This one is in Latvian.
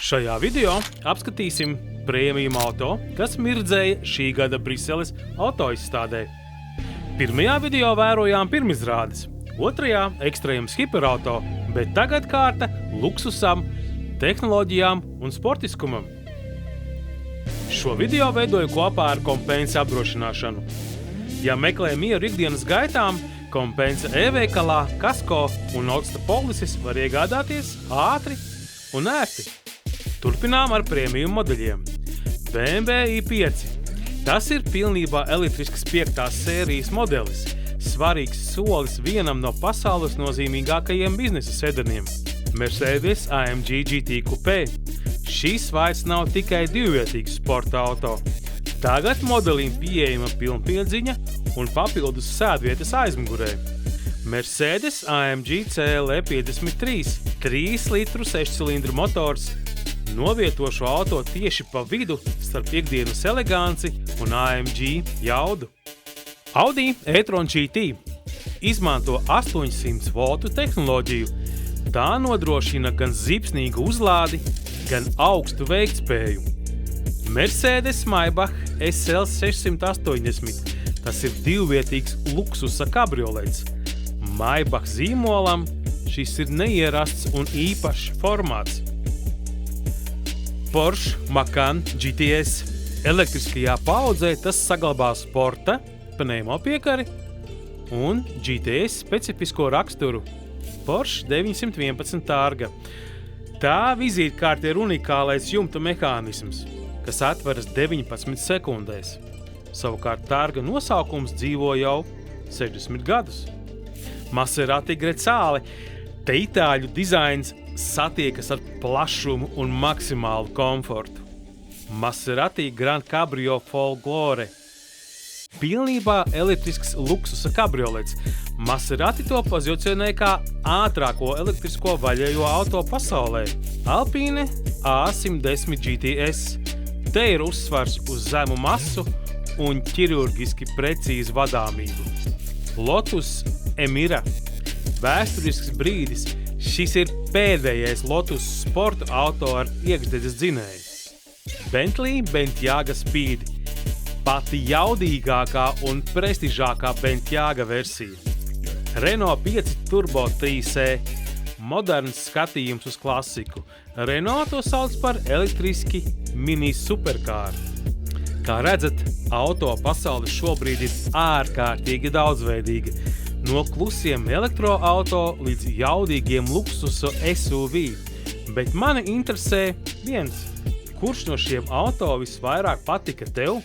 Šajā video apskatīsim prēmijuma auto, kas mirdzēja šī gada Briseles autoizstādē. Pirmajā video vērojām pirmizrādes, otrajā ekstrēms hiperauto, bet tagad kārta luksusam, tehnoloģijām un sportiskumam. Šo video veidoju kopā ar Compensa apdrošināšanu. Ja meklē mieru ikdienas gaitām, Compensa e-veikalā, Kasko un Otsta polises var iegādāties ātri un ērti. Turpinām ar prēmijuma modeļiem. BMW i5. Tas ir pilnībā elektrisks 5. sērijas modelis, svarīgs solis vienam no pasaules nozīmīgākajiem biznesa sedaniem – Mercedes AMG GT Coupé. Šis vairs nav tikai divvietīgs sporta auto. Tagad modelim pieejama pilnpiedziņa un papildus sēdvietas aizmugurē. Mercedes AMG CLE 53, 3 litru 6 cilindru motors, novieto šo auto tieši pa vidu starp ikdienas eleganci un AMG jaudu. Audi e-tron GT izmanto 800 voltu tehnoloģiju. Tā nodrošina gan zipsnīgu uzlādi, gan augstu veiktspēju. Mercedes Maybach SL 680. Tas ir divvietīgs luksusa kabriolets. Maybach zīmolam šis ir neierasts un īpašs formāts. Porsche Macan GTS. Elektriskajā paudzē tas saglabā sporta, pneimopiekari un GTS specifisko raksturu. Porsche 911 tārga. Tā vizītkārte ir unikālais jumta mehānisms, kas atveras 19 sekundēs. Savukārt tārga nosaukums dzīvo jau 60 gadus. Maserati Grecale. Te itāļu dizains satiekas ar plašumu un maksimālu komfortu. Maserati Grand Cabrio Folklore. Pilnībā elektrisks luksusa kabriolets. Maserati to pozicionē kā ātrāko elektrisko vaļējo auto pasaulē. Alpine A110 GTS. Te ir uzsvars uz zemu masu un ķirurģiski precīzu vadāmību. Lotus Emira. Vēsturisks brīdis. Šis ir pēdējais Lotus sporta auto ar iekšdedzes dzinēju. Bentley Bentayga Speed. Pati jaudīgākā un prestižākā Bentayga versija. Renault 5 Turbo 3E. Moderns skatījums uz klasiku. Renault to sauc par elektriski mini superkāru. Kā redzat, auto pasaule šobrīd ir ārkārtīgi daudzveidīga. No klusiem elektroauto līdz jaudīgiem luksusa SUV. Bet mani interesē viens. Kurš no šiem auto visvairāk patika tev?